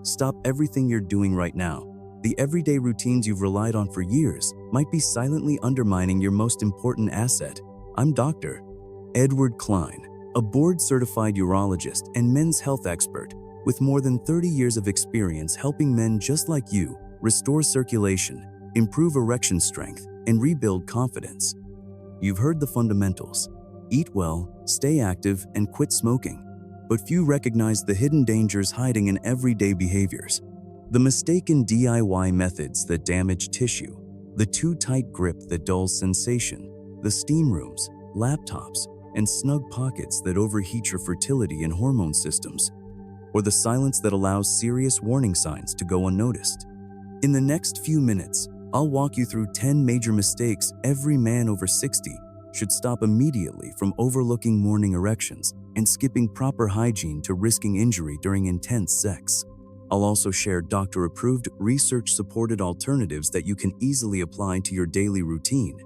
Stop everything you're doing right now. The everyday routines you've relied on for years might be silently undermining your most important asset. I'm Dr. Edward Klein, a board-certified urologist and men's health expert with more than 30 years of experience helping men just like you restore circulation, improve erection strength, and rebuild confidence. You've heard the fundamentals: eat well, stay active, and quit smoking. But few recognize the hidden dangers hiding in everyday behaviors. The mistaken DIY methods that damage tissue, the too tight grip that dulls sensation, the steam rooms, laptops, and snug pockets that overheat your fertility and hormone systems, or the silence that allows serious warning signs to go unnoticed. In the next few minutes, I'll walk you through 10 major mistakes every man over 60 should stop immediately, from overlooking morning erections and skipping proper hygiene to risking injury during intense sex. I'll also share doctor-approved, research-supported alternatives that you can easily apply to your daily routine.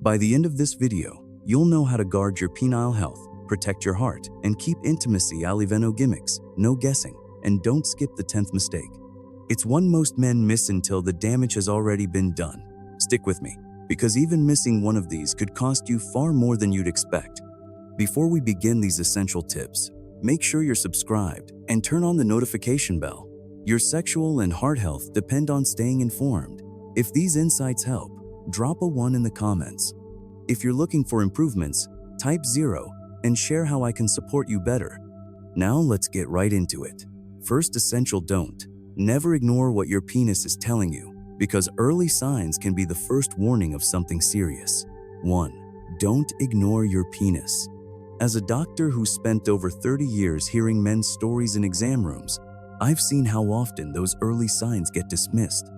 By the end of this video, you'll know how to guard your penile health, protect your heart, and keep intimacy alive. No gimmicks, no guessing, and don't skip the 10th mistake. It's one most men miss until the damage has already been done. Stick with me, because even missing one of these could cost you far more than you'd expect. Before we begin these essential tips, make sure you're subscribed and turn on the notification bell. Your sexual and heart health depend on staying informed. If these insights help, drop a 1 in the comments. If you're looking for improvements, type 0 and share how I can support you better. Now let's get right into it. First essential don't: never ignore what your penis is telling you, because early signs can be the first warning of something serious. 1. Don't ignore your penis. As a doctor who spent over 30 years hearing men's stories in exam rooms, I've seen how often those early signs get dismissed.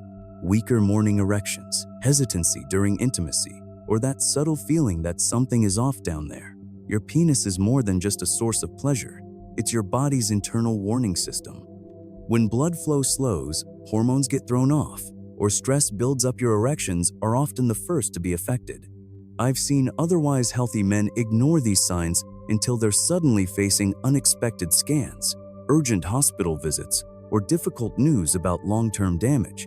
Weaker morning erections, hesitancy during intimacy, or that subtle feeling that something is off down there. Your penis is more than just a source of pleasure. It's your body's internal warning system. When blood flow slows, hormones get thrown off, or stress builds up, your erections are often the first to be affected. I've seen otherwise healthy men ignore these signs until they're suddenly facing unexpected scans, urgent hospital visits, or difficult news about long-term damage.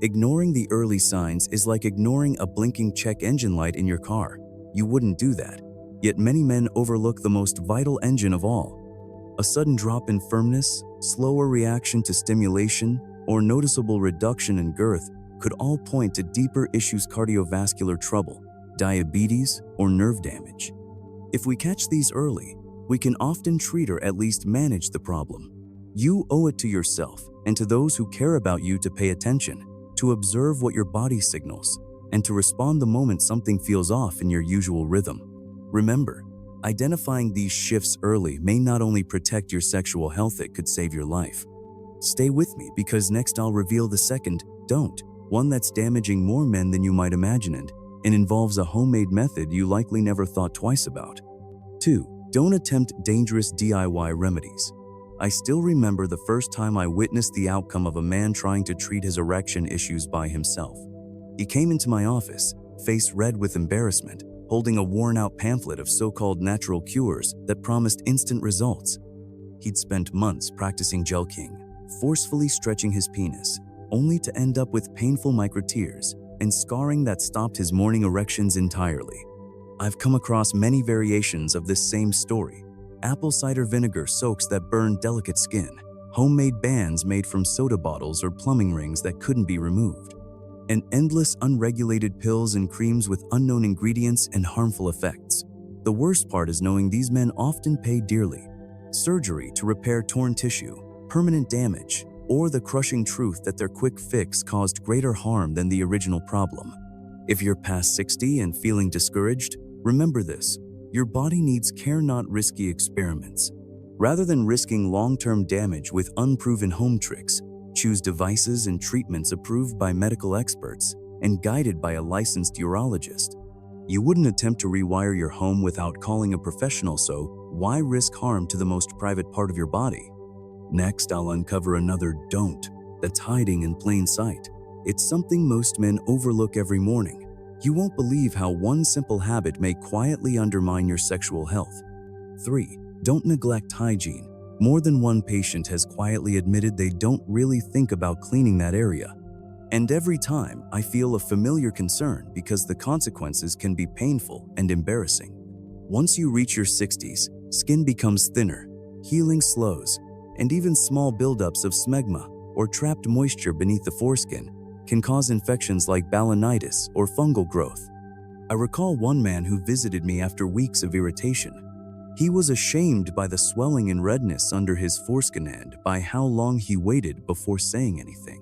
Ignoring the early signs is like ignoring a blinking check engine light in your car. You wouldn't do that, yet many men overlook the most vital engine of all. A sudden drop in firmness, slower reaction to stimulation, or noticeable reduction in girth could all point to deeper issues: cardiovascular trouble, diabetes, or nerve damage. If we catch these early, we can often treat or at least manage the problem. You owe it to yourself and to those who care about you to pay attention, to observe what your body signals, and to respond the moment something feels off in your usual rhythm. Remember, identifying these shifts early may not only protect your sexual health, it could save your life. Stay with me, because next I'll reveal the second don't, one that's damaging more men than you might imagine, and involves a homemade method you likely never thought twice about. 2. Don't attempt dangerous DIY remedies. I still remember the first time I witnessed the outcome of a man trying to treat his erection issues by himself. He came into my office, face red with embarrassment, holding a worn-out pamphlet of so-called natural cures that promised instant results. He'd spent months practicing jelqing, forcefully stretching his penis, only to end up with painful micro-tears and scarring that stopped his morning erections entirely. I've come across many variations of this same story: apple cider vinegar soaks that burned delicate skin, homemade bands made from soda bottles or plumbing rings that couldn't be removed, and endless unregulated pills and creams with unknown ingredients and harmful effects. The worst part is knowing these men often pay dearly: surgery to repair torn tissue, permanent damage, or the crushing truth that their quick fix caused greater harm than the original problem. If you're past 60 and feeling discouraged, remember this: your body needs care, not risky experiments. Rather than risking long-term damage with unproven home tricks, choose devices and treatments approved by medical experts and guided by a licensed urologist. You wouldn't attempt to rewire your home without calling a professional, so why risk harm to the most private part of your body? Next, I'll uncover another don't that's hiding in plain sight. It's something most men overlook every morning. You won't believe how one simple habit may quietly undermine your sexual health. 3. Don't neglect hygiene. More than one patient has quietly admitted they don't really think about cleaning that area. And every time, I feel a familiar concern because the consequences can be painful and embarrassing. Once you reach your 60s, skin becomes thinner, healing slows, and even small buildups of smegma or trapped moisture beneath the foreskin can cause infections like balanitis or fungal growth. I recall one man who visited me after weeks of irritation. He was ashamed by the swelling and redness under his foreskin and by how long he waited before saying anything.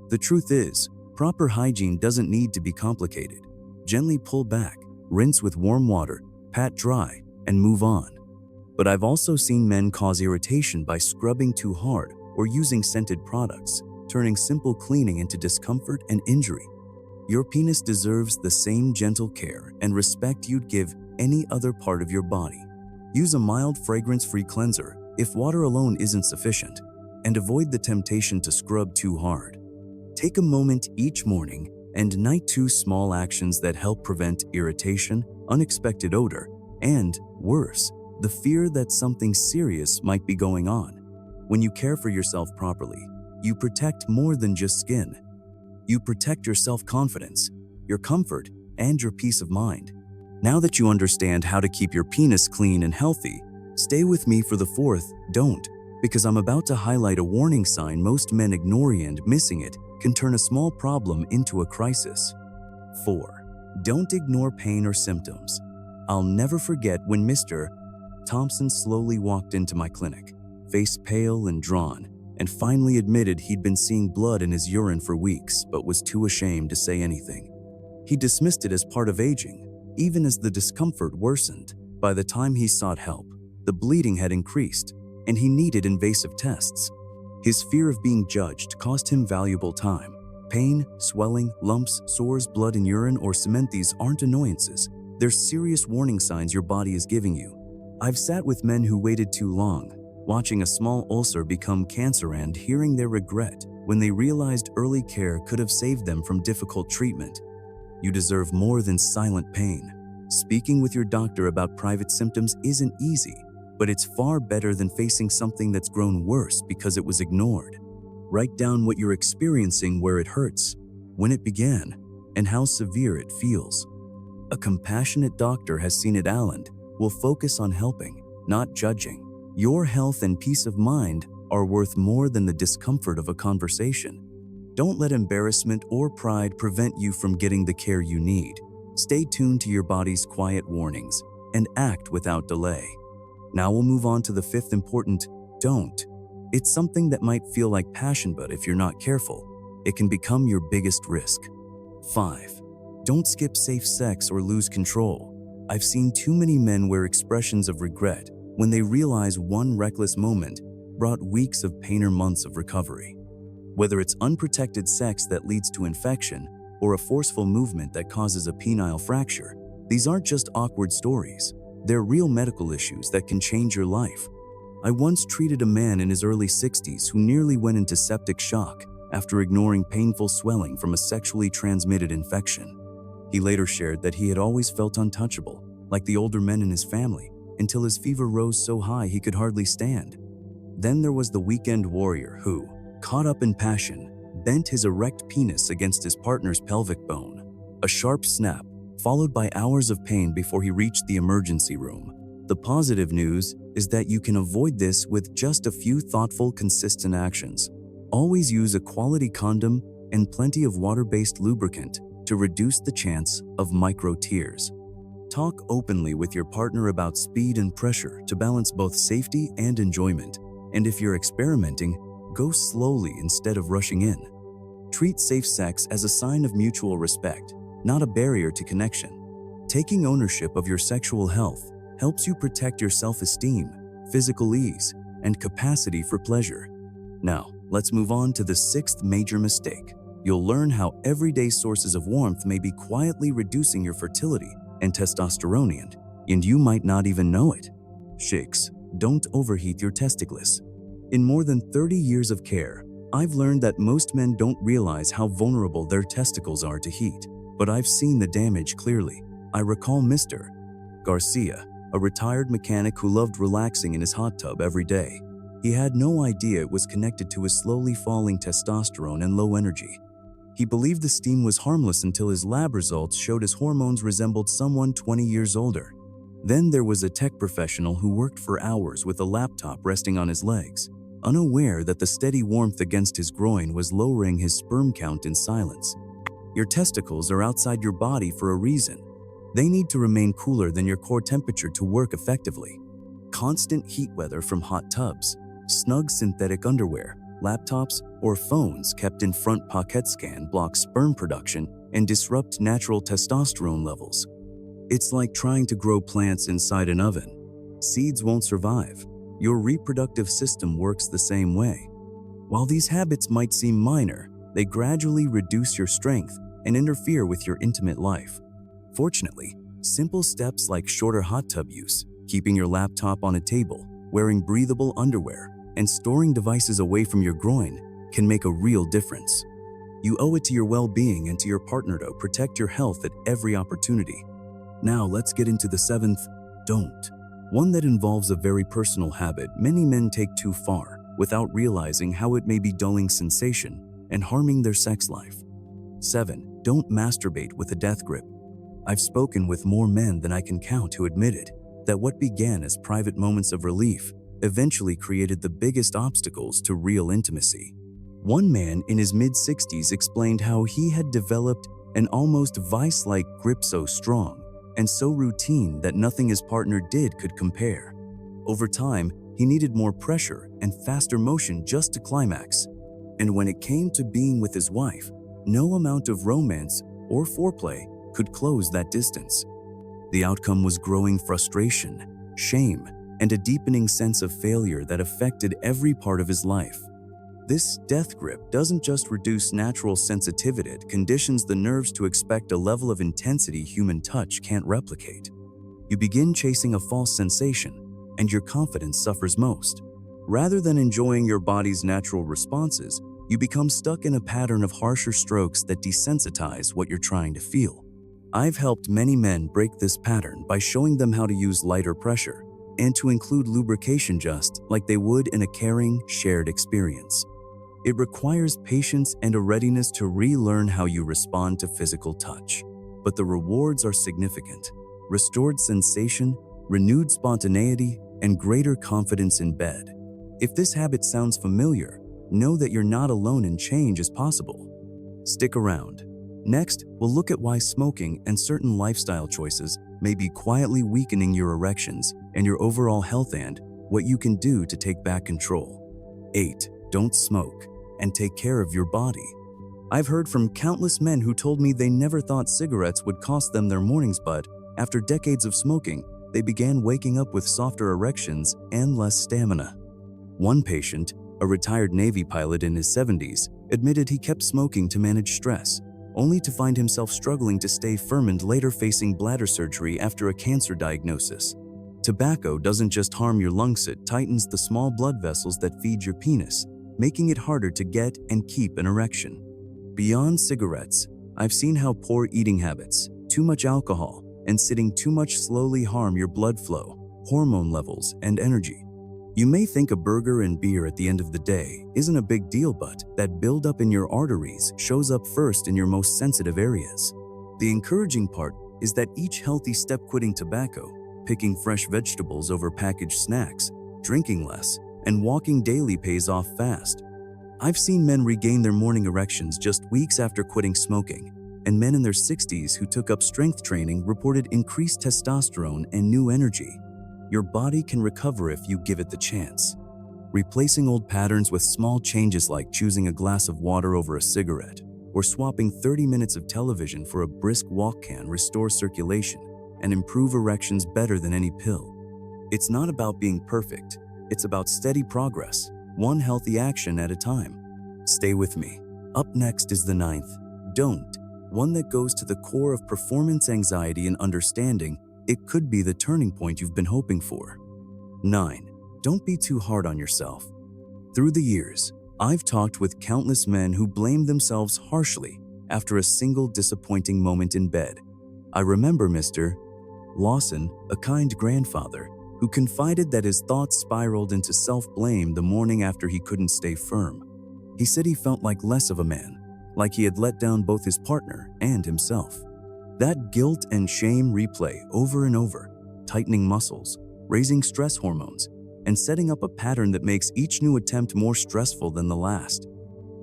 The truth is, proper hygiene doesn't need to be complicated. Gently pull back, rinse with warm water, pat dry, and move on. But I've also seen men cause irritation by scrubbing too hard or using scented products, turning simple cleaning into discomfort and injury. Your penis deserves the same gentle care and respect you'd give any other part of your body. Use a mild fragrance-free cleanser if water alone isn't sufficient, and avoid the temptation to scrub too hard. Take a moment each morning and night 2 small actions that help prevent irritation, unexpected odor, and, worse, the fear that something serious might be going on. When you care for yourself properly, you protect more than just skin. You protect your self-confidence, your comfort, and your peace of mind. Now that you understand how to keep your penis clean and healthy, stay with me for the 4th don't, because I'm about to highlight a warning sign most men ignore, and missing it can turn a small problem into a crisis. 4. Don't ignore pain or symptoms. I'll never forget when Mr. Thompson slowly walked into my clinic, face pale and drawn, and finally admitted he'd been seeing blood in his urine for weeks but was too ashamed to say anything. He dismissed it as part of aging, even as the discomfort worsened. By the time he sought help, the bleeding had increased, and he needed invasive tests. His fear of being judged cost him valuable time. Pain, swelling, lumps, sores, blood in urine, or cement, these aren't annoyances. They're serious warning signs your body is giving you. I've sat with men who waited too long, watching a small ulcer become cancer and hearing their regret when they realized early care could have saved them from difficult treatment. You deserve more than silent pain. Speaking with your doctor about private symptoms isn't easy, but it's far better than facing something that's grown worse because it was ignored. Write down what you're experiencing, where it hurts, when it began, and how severe it feels. A compassionate doctor has seen it and will focus on helping, not judging. Your health and peace of mind are worth more than the discomfort of a conversation. Don't let embarrassment or pride prevent you from getting the care you need. Stay tuned to your body's quiet warnings and act without delay. Now we'll move on to the 5th important don't. It's something that might feel like passion, but if you're not careful, it can become your biggest risk. 5. Don't skip safe sex or lose control. I've seen too many men wear expressions of regret when they realize one reckless moment brought weeks of pain or months of recovery. Whether it's unprotected sex that leads to infection or a forceful movement that causes a penile fracture, these aren't just awkward stories. They're real medical issues that can change your life. I once treated a man in his early 60s who nearly went into septic shock after ignoring painful swelling from a sexually transmitted infection. He later shared that he had always felt untouchable, like the older men in his family, until his fever rose so high he could hardly stand. Then there was the weekend warrior who, caught up in passion, bent his erect penis against his partner's pelvic bone. A sharp snap, followed by hours of pain before he reached the emergency room. The positive news is that you can avoid this with just a few thoughtful, consistent actions. Always use a quality condom and plenty of water-based lubricant to reduce the chance of micro tears. Talk openly with your partner about speed and pressure to balance both safety and enjoyment. And if you're experimenting, go slowly instead of rushing in. Treat safe sex as a sign of mutual respect, not a barrier to connection. Taking ownership of your sexual health helps you protect your self-esteem, physical ease, and capacity for pleasure. Now, let's move on to the 6th major mistake. You'll learn how everyday sources of warmth may be quietly reducing your fertility and testosterone, and you might not even know it. 6. Don't overheat your testicles. In more than 30 years of care, I've learned that most men don't realize how vulnerable their testicles are to heat, but I've seen the damage clearly. I recall Mr. Garcia, a retired mechanic who loved relaxing in his hot tub every day. He had no idea it was connected to his slowly falling testosterone and low energy. He believed the steam was harmless until his lab results showed his hormones resembled someone 20 years older. Then there was a tech professional who worked for hours with a laptop resting on his legs, unaware that the steady warmth against his groin was lowering his sperm count in silence. Your testicles are outside your body for a reason. They need to remain cooler than your core temperature to work effectively. Constant heat weather from hot tubs, snug synthetic underwear, laptops, or phones kept in front pockets can block sperm production and disrupt natural testosterone levels. It's like trying to grow plants inside an oven. Seeds won't survive. Your reproductive system works the same way. While these habits might seem minor, they gradually reduce your strength and interfere with your intimate life. Fortunately, simple steps like shorter hot tub use, keeping your laptop on a table, wearing breathable underwear, and storing devices away from your groin can make a real difference. You owe it to your well-being and to your partner to protect your health at every opportunity. Now let's get into the seventh don't. One that involves a very personal habit many men take too far without realizing how it may be dulling sensation and harming their sex life. 7. Don't masturbate with a death grip. I've spoken with more men than I can count who admitted that what began as private moments of relief eventually created the biggest obstacles to real intimacy. One man in his mid-60s explained how he had developed an almost vice-like grip so strong and so routine that nothing his partner did could compare. Over time, he needed more pressure and faster motion just to climax. And when it came to being with his wife, no amount of romance or foreplay could close that distance. The outcome was growing frustration, shame, and a deepening sense of failure that affected every part of his life. This death grip doesn't just reduce natural sensitivity, it conditions the nerves to expect a level of intensity human touch can't replicate. You begin chasing a false sensation, and your confidence suffers most. Rather than enjoying your body's natural responses, you become stuck in a pattern of harsher strokes that desensitize what you're trying to feel. I've helped many men break this pattern by showing them how to use lighter pressure and to include lubrication just like they would in a caring, shared experience. It requires patience and a readiness to relearn how you respond to physical touch. But the rewards are significant: restored sensation, renewed spontaneity, and greater confidence in bed. If this habit sounds familiar, know that you're not alone and change is possible. Stick around. Next, we'll look at why smoking and certain lifestyle choices may be quietly weakening your erections and your overall health and what you can do to take back control. 8. Don't smoke and take care of your body. I've heard from countless men who told me they never thought cigarettes would cost them their mornings, but after decades of smoking, they began waking up with softer erections and less stamina. One patient, a retired Navy pilot in his 70s, admitted he kept smoking to manage stress, only to find himself struggling to stay firm and later facing bladder surgery after a cancer diagnosis. Tobacco doesn't just harm your lungs, it tightens the small blood vessels that feed your penis, making it harder to get and keep an erection. Beyond cigarettes, I've seen how poor eating habits, too much alcohol, and sitting too much slowly harm your blood flow, hormone levels, and energy. You may think a burger and beer at the end of the day isn't a big deal, but that buildup in your arteries shows up first in your most sensitive areas. The encouraging part is that each healthy step, quitting tobacco, picking fresh vegetables over packaged snacks, drinking less, and walking daily, pays off fast. I've seen men regain their morning erections just weeks after quitting smoking, and men in their 60s who took up strength training reported increased testosterone and new energy. Your body can recover if you give it the chance. Replacing old patterns with small changes like choosing a glass of water over a cigarette or swapping 30 minutes of television for a brisk walk can restore circulation and improve erections better than any pill. It's not about being perfect. It's about steady progress, one healthy action at a time. Stay with me. Up next is the 9th don't, one that goes to the core of performance anxiety and understanding it could be the turning point you've been hoping for. 9. Don't be too hard on yourself. Through the years, I've talked with countless men who blame themselves harshly after a single disappointing moment in bed. I remember Mr. Lawson, a kind grandfather, who confided that his thoughts spiraled into self-blame the morning after he couldn't stay firm. He said he felt like less of a man, like he had let down both his partner and himself. That guilt and shame replay over and over, tightening muscles, raising stress hormones, and setting up a pattern that makes each new attempt more stressful than the last.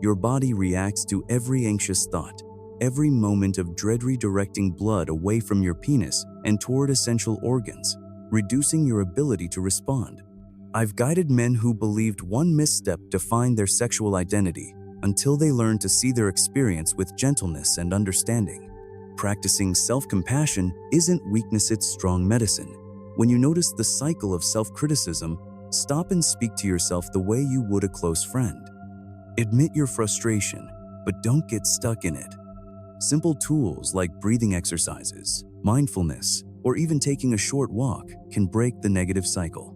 Your body reacts to every anxious thought, every moment of dread, redirecting blood away from your penis and toward essential organs, reducing your ability to respond. I've guided men who believed one misstep defined their sexual identity until they learned to see their experience with gentleness and understanding. Practicing self-compassion isn't weakness, it's strong medicine. When you notice the cycle of self-criticism, stop and speak to yourself the way you would a close friend. Admit your frustration, but don't get stuck in it. Simple tools like breathing exercises, mindfulness, or even taking a short walk can break the negative cycle.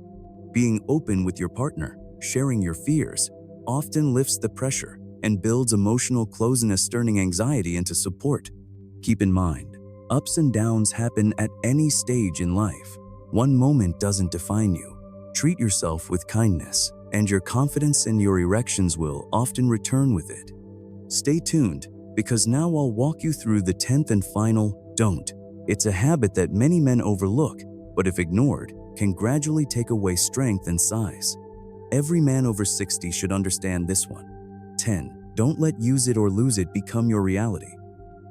Being open with your partner, sharing your fears, often lifts the pressure and builds emotional closeness, turning anxiety into support. Keep in mind, ups and downs happen at any stage in life. One moment doesn't define you. Treat yourself with kindness, and your confidence in your erections will often return with it. Stay tuned, because now I'll walk you through the 10th and final don't. It's a habit that many men overlook, but if ignored, can gradually take away strength and size. Every man over 60 should understand this one. 10. Don't let use it or lose it become your reality.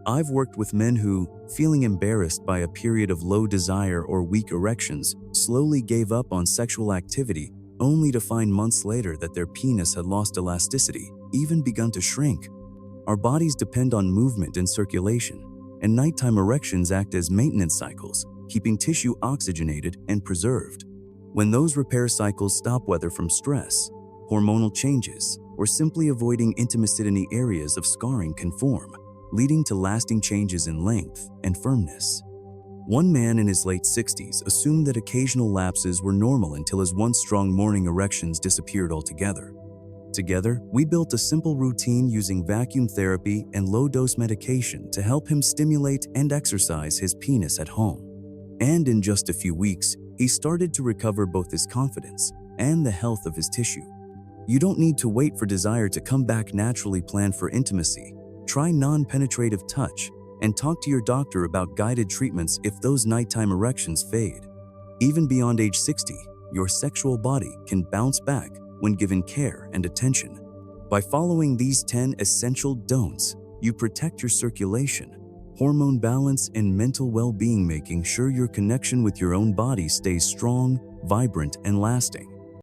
I've worked with men who, feeling embarrassed by a period of low desire or weak erections, slowly gave up on sexual activity, only to find months later that their penis had lost elasticity, even begun to shrink. Our bodies depend on movement and circulation, and nighttime erections act as maintenance cycles, keeping tissue oxygenated and preserved. When those repair cycles stop, whether from stress, hormonal changes, or simply avoiding intimacy, in the areas of scarring can form, leading to lasting changes in length and firmness. One man in his late 60s assumed that occasional lapses were normal until his once strong morning erections disappeared altogether. Together, we built a simple routine using vacuum therapy and low-dose medication to help him stimulate and exercise his penis at home. And in just a few weeks, he started to recover both his confidence and the health of his tissue. You don't need to wait for desire to come back naturally. Plan for intimacy. Try non-penetrative touch and talk to your doctor about guided treatments if those nighttime erections fade. Even beyond age 60, your sexual body can bounce back when given care and attention. By following these 10 essential don'ts, you protect your circulation, hormone balance, and mental well-being, making sure your connection with your own body stays strong, vibrant, and lasting.